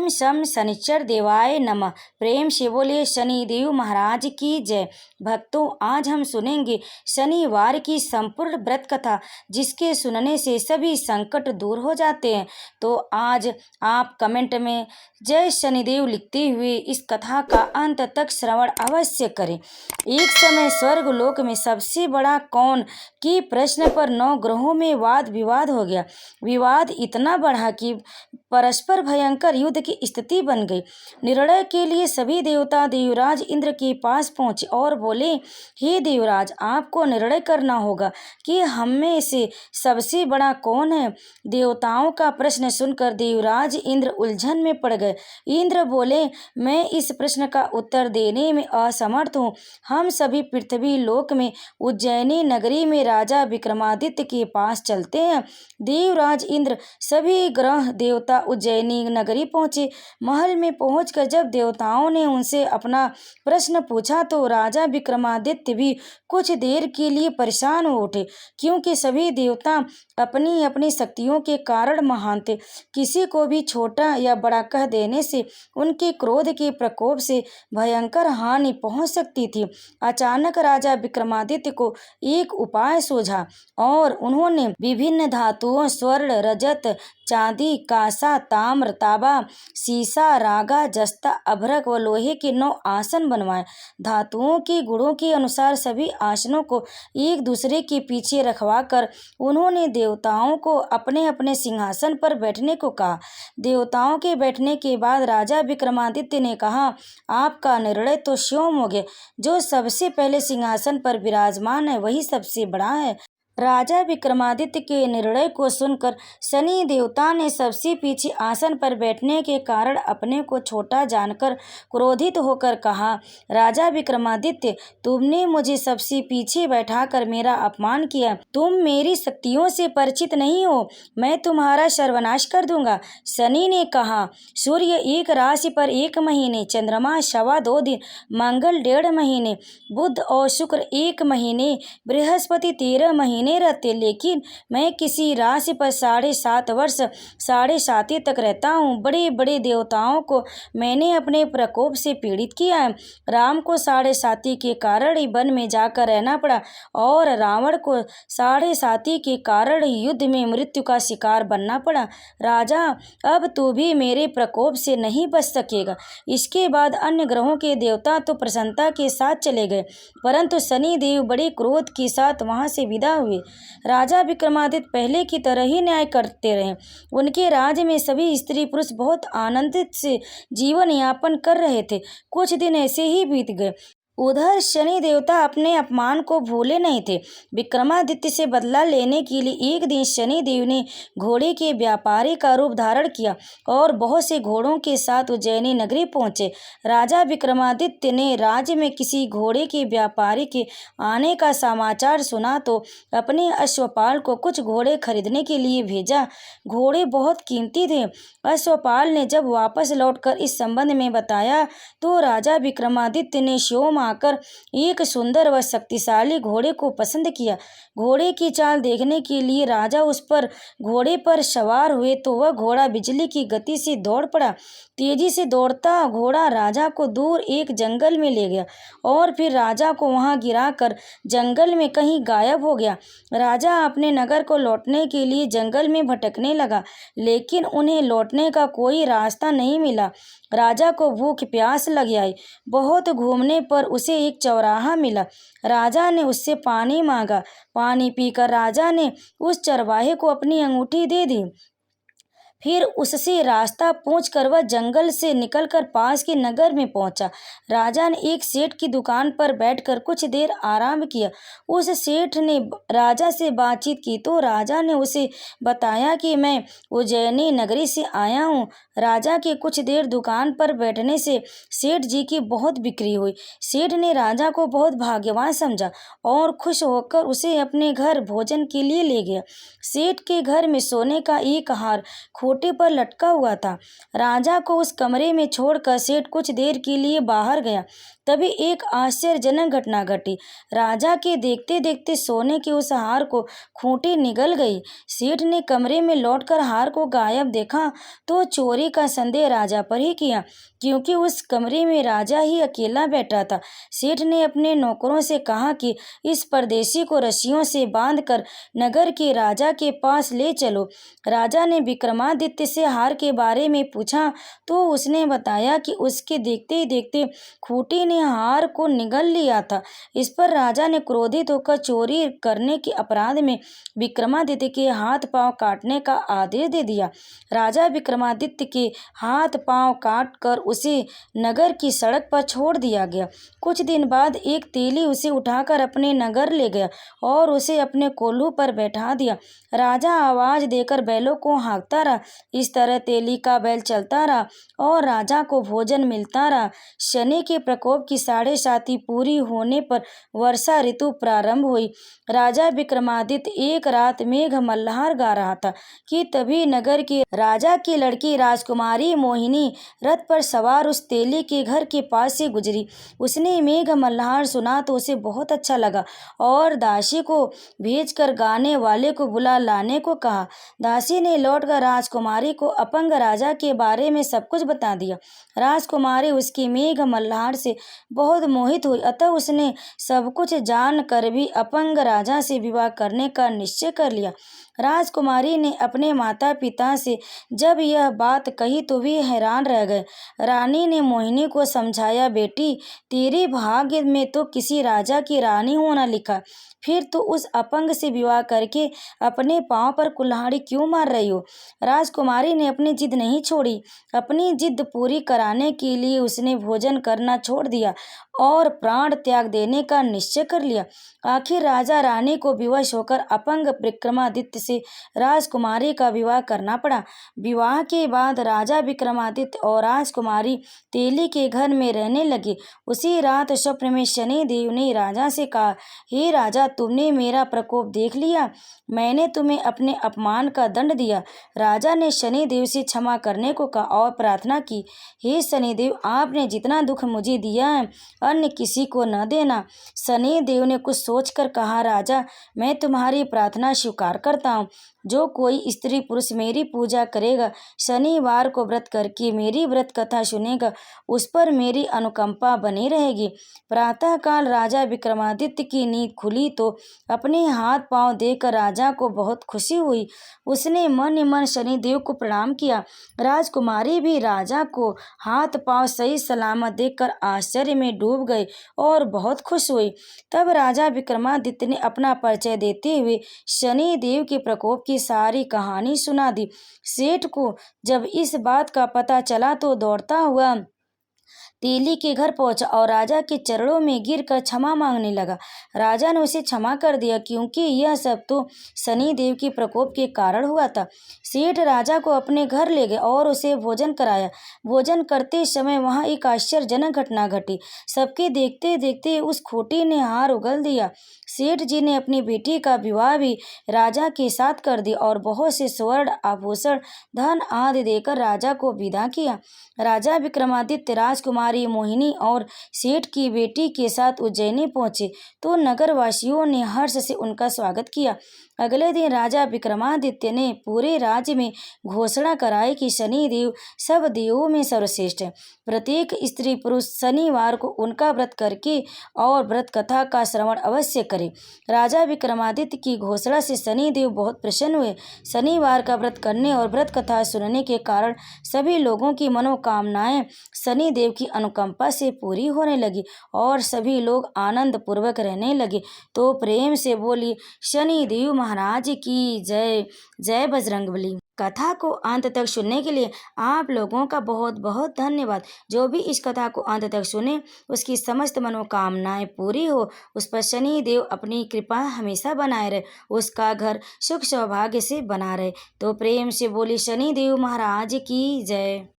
ओम शम शनिचर देवाय नमः। प्रेम से बोले शनिदेव महाराज की जय। भक्तों, आज हम सुनेंगे शनिवार की संपूर्ण व्रत कथा, जिसके सुनने से सभी संकट दूर हो जाते हैं। तो आज आप कमेंट में जय शनिदेव लिखते हुए इस कथा का अंत तक श्रवण अवश्य करें। एक समय स्वर्ग लोक में सबसे बड़ा कौन की प्रश्न पर 9 ग्रहों में वाद विवाद हो गया। विवाद इतना बढ़ा कि परस्पर भयंकर युद्ध की स्थिति बन गई। निर्णय के लिए सभी देवता देवराज इंद्र के पास पहुंचे और बोले, हे देवराज, आपको निर्णय करना होगा कि हम में से सबसे बड़ा कौन है। देवताओं का प्रश्न सुनकर देवराज इंद्र उलझन में पड़ गए। इंद्र बोले, मैं इस प्रश्न का उत्तर देने में असमर्थ हूँ। हम सभी पृथ्वी लोक में उज्जैनी नगरी में राजा विक्रमादित्य के पास चलते हैं। देवराज इंद्र सभी ग्रह देवता उज्जैनी नगरी पहुंचे। महल में पहुंचकर जब देवताओं ने उनसे अपना प्रश्न पूछा तो राजा विक्रमादित्य भी कुछ देर के लिए परेशान हो उठे, क्योंकि सभी देवता अपनी अपनी शक्तियों के कारण महान थे। किसी को भी छोटा या बड़ा कह देने से उनके क्रोध के प्रकोप से भयंकर हानि पहुंच सकती थी। अचानक राजा विक्रमादित्य को एक उपाय सूझा और उन्होंने विभिन्न धातुओं स्वर्ण, रजत, चांदी, कांसा, ताम्र, तांबा, सीसा, रागा, जस्ता, अभ्रक व लोहे के 9 आसन बनवाए। धातुओं के गुणों के अनुसार सभी आसनों को एक दूसरे के पीछे रखवाकर उन्होंने देवताओं को अपने अपने सिंहासन पर बैठने को कहा। देवताओं के बैठने के बाद राजा विक्रमादित्य ने कहा, आपका निर्णय तो स्वयं हो गया। जो सबसे पहले सिंहासन पर विराजमान है वही सबसे बड़ा है। राजा विक्रमादित्य के निर्णय को सुनकर शनि देवता ने सबसे पीछे आसन पर बैठने के कारण अपने को छोटा जानकर क्रोधित होकर कहा, राजा विक्रमादित्य, तुमने मुझे सबसे पीछे बैठाकर मेरा अपमान किया। तुम मेरी शक्तियों से परिचित नहीं हो, मैं तुम्हारा सर्वनाश कर दूंगा। शनि ने कहा, सूर्य एक राशि पर 1 महीने, चंद्रमा 2.25 दिन, मंगल 1.5 महीने, बुध और शुक्र 1 महीने, बृहस्पति 13 महीने रहते, लेकिन मैं किसी राशि पर 7.5 वर्ष 7.5 तक रहता हूँ। बड़े बड़े देवताओं को मैंने अपने प्रकोप से पीड़ित किया है। राम को 7.5 के कारण ही वन में जाकर रहना पड़ा और रावण को 7.5 के कारण ही युद्ध में मृत्यु का शिकार बनना पड़ा। राजा, अब तू भी मेरे प्रकोप से नहीं बच सकेगा। इसके बाद अन्य ग्रहों के देवता तो प्रसन्नता के साथ चले गए, परंतु शनि देव बड़े क्रोध के साथ वहां से विदा हुए। राजा विक्रमादित्य पहले की तरह ही न्याय करते रहे। उनके राज्य में सभी स्त्री पुरुष बहुत आनंदित से जीवन यापन कर रहे थे। कुछ दिन ऐसे ही बीत गए। उधर शनि देवता अपने अपमान को भूले नहीं थे। विक्रमादित्य से बदला लेने के लिए एक दिन शनि देव ने घोड़े के व्यापारी का रूप धारण किया और बहुत से घोड़ों के साथ उज्जैनी नगरी पहुंचे। राजा विक्रमादित्य ने राज्य में किसी घोड़े के व्यापारी के आने का समाचार सुना तो अपने अश्वपाल को कुछ घोड़े खरीदने के लिए भेजा। घोड़े बहुत कीमती थे। अश्वपाल ने जब वापस लौटकर इस संबंध में बताया तो राजा विक्रमादित्य ने शोम आकर एक सुंदर व शक्तिशाली घोड़े को पसंद किया। घोड़े की चाल देखने के लिए राजा उस पर घोड़े पर सवार हुए तो वह घोड़ा बिजली की गति से दौड़ पड़ा। तेजी से दौड़ता घोड़ा राजा को दूर एक जंगल में ले गया और फिर राजा को वहां गिराकर जंगल में कहीं गायब हो गया। राजा अपने नगर को लौटने के लिए जंगल में भटकने लगा, लेकिन उन्हें लौटने का कोई रास्ता नहीं मिला। राजा को भूख प्यास लग आई। बहुत घूमने पर उसे एक चौराहा मिला। राजा ने उससे पानी मांगा। पानी पीकर राजा ने उस चरवाहे को अपनी अंगूठी दे दी। फिर उससे रास्ता पूछकर वह जंगल से निकलकर पास के नगर में पहुंचा। राजा ने एक सेठ की दुकान पर बैठकर कुछ देर आराम किया। उस सेठ ने राजा से बातचीत की तो राजा ने उसे बताया कि मैं उज्जैनी नगरी से आया हूँ। राजा के कुछ देर दुकान पर बैठने से सेठ जी की बहुत बिक्री हुई। सेठ ने राजा को बहुत भाग्यवान समझा और खुश होकर उसे अपने घर भोजन के लिए ले गया। सेठ के घर में सोने का एक हार, खोटे पर लटका हुआ था। राजा को उस कमरे में छोड़कर सेठ कुछ देर के लिए बाहर गया। तभी एक आश्चर्यजनक घटना घटी। राजा के देखते देखते सोने के उस हार को खूंटी निगल गई। सेठ ने कमरे में लौटकर हार को गायब देखा तो चोरी का संदेह राजा पर ही किया, क्योंकि उस कमरे में राजा ही अकेला बैठा था। सेठ ने अपने नौकरों से कहा कि इस परदेशी को रस्सियों से बांधकर नगर के राजा के पास ले चलो। राजा ने विक्रमादित्य से हार के बारे में पूछा तो उसने बताया कि उसके देखते ही देखते खूंटी ने हार को निगल लिया था। इस पर राजा ने क्रोधित होकर चोरी करने के अपराध में विक्रमादित्य के हाथ पांव काटने का आदेश दे दिया। राजा विक्रमादित्य के हाथ पांव काट कर उसे नगर की सड़क पर छोड़ दिया गया। कुछ दिन बाद एक तेली उसे उठाकर अपने नगर ले गया और उसे अपने कोल्हू पर बैठा दिया। राजा आवाज देकर बैलों को हाँकता रहा। इस तरह तेली का बैल चलता रहा और राजा को भोजन मिलता रहा। शनि के प्रकोप की 7.5 पूरी होने पर वर्षा ऋतु प्रारंभ हुई। राजा विक्रमादित्य एक रात मेघ मल्हार गा रहा था कि तभी नगर के राजा की लड़की राजकुमारी मोहिनी रथ पर सवार उस तेली के घर के पास से गुजरी। उसने मेघ मल्हार सुना तो उसे बहुत अच्छा लगा और दासी को भेजकर गाने वाले को बुला लाने को कहा। दासी ने लौटकर राजकुमारी को अपंग राजा के बारे में सब कुछ बता दिया। राजकुमारी उसकी मेघ मल्हार से बहुत मोहित हुई, अतः उसने सब कुछ जान कर भी अपंग राजा से विवाह करने का निश्चय कर लिया। राजकुमारी ने अपने माता पिता से जब यह बात कही तो वे हैरान रह गए। रानी ने मोहिनी को समझाया, बेटी तेरे भाग्य में तो किसी राजा की रानी होना लिखा, फिर तो उस अपंग से विवाह करके अपने पांव पर कुल्हाड़ी क्यों मार रही हो। राजकुमारी ने अपनी जिद नहीं छोड़ी। अपनी जिद पूरी कराने के लिए उसने भोजन करना छोड़ दिया और प्राण त्याग देने का निश्चय कर लिया। आखिर राजा रानी को विवश होकर अपंग विक्रमादित्य से राजकुमारी का विवाह करना पड़ा। विवाह के बाद राजा विक्रमादित्य और राजकुमारी तेली के घर में रहने लगे। उसी रात स्वप्न में शनि देव ने राजा से कहा, हे राजा, तुमने मेरा प्रकोप देख लिया। मैंने तुम्हें अपने अपमान का दंड दिया। राजा ने शनि देव से क्षमा करने को कहा और प्रार्थना की, हे शनिदेव, आपने जितना दुख मुझे दिया है अन्य किसी को न देना। शनि देव ने कुछ सोचकर कहा, राजा, मैं तुम्हारी प्रार्थना स्वीकार करता हूँ। जो कोई स्त्री पुरुष मेरी पूजा करेगा, शनिवार को व्रत करके मेरी व्रत कथा सुनेगा, उस पर मेरी अनुकंपा बनी रहेगी। प्रातःकाल राजा विक्रमादित्य की नींद खुली तो अपने हाथ पांव देकर राजा को बहुत खुशी हुई। उसने मन ही मन शनिदेव को प्रणाम किया। राजकुमारी भी राजा को हाथ पांव सही सलामत देखकर आश्चर्य में डूब गई और बहुत खुश हुई। तब राजा विक्रमादित्य ने अपना परिचय देते हुए शनि देव के प्रकोप की सारी कहानी सुना दी। सेठ को जब इस बात का पता चला तो दौड़ता हुआ तेली के घर पहुंचा और राजा के चरणों में गिरकर क्षमा मांगने लगा। राजा ने उसे क्षमा कर दिया, क्योंकि यह सब तो शनि देव के प्रकोप के कारण हुआ था। सेठ राजा को अपने घर ले गए और उसे भोजन कराया। भोजन करते समय वहां एक आश्चर्यजनक घटना घटी। सबके देखते देखते उस खोटी ने हार उगल दिया। सेठ जी ने अपनी बेटी का विवाह भी राजा के साथ कर दिया और बहुत से स्वर्ण आभूषण, धन आदि देकर राजा को विदा किया। राजा विक्रमादित्य राजकुमारी मोहिनी और सेठ की बेटी के साथ उज्जैनी पहुंचे तो नगरवासियों ने हर्ष से उनका स्वागत किया। अगले दिन राजा विक्रमादित्य ने पूरे राज्य में घोषणा कराई कि शनि देव सब देवों में सर्वश्रेष्ठ है। प्रत्येक स्त्री पुरुष शनिवार को उनका व्रत करके और व्रत कथा का श्रवण अवश्य करे। राजा विक्रमादित्य की घोषणा से शनि देव बहुत प्रसन्न हुए। शनिवार का व्रत करने और व्रत कथा सुनने के कारण सभी लोगों की मनोकामनाएं शनि देव की अनुकंपा से पूरी होने लगी और सभी लोग आनंद पूर्वक रहने लगे। तो प्रेम से बोली शनि देव महाराज की जय। जय बजरंगबली। कथा को अंत तक सुनने के लिए आप लोगों का बहुत बहुत धन्यवाद। जो भी इस कथा को अंत तक सुने उसकी समस्त मनोकामनाएं पूरी हो, उस पर शनि देव अपनी कृपा हमेशा बनाए रहे, उसका घर सुख सौभाग्य से बना रहे। तो प्रेम से बोली शनि देव महाराज की जय।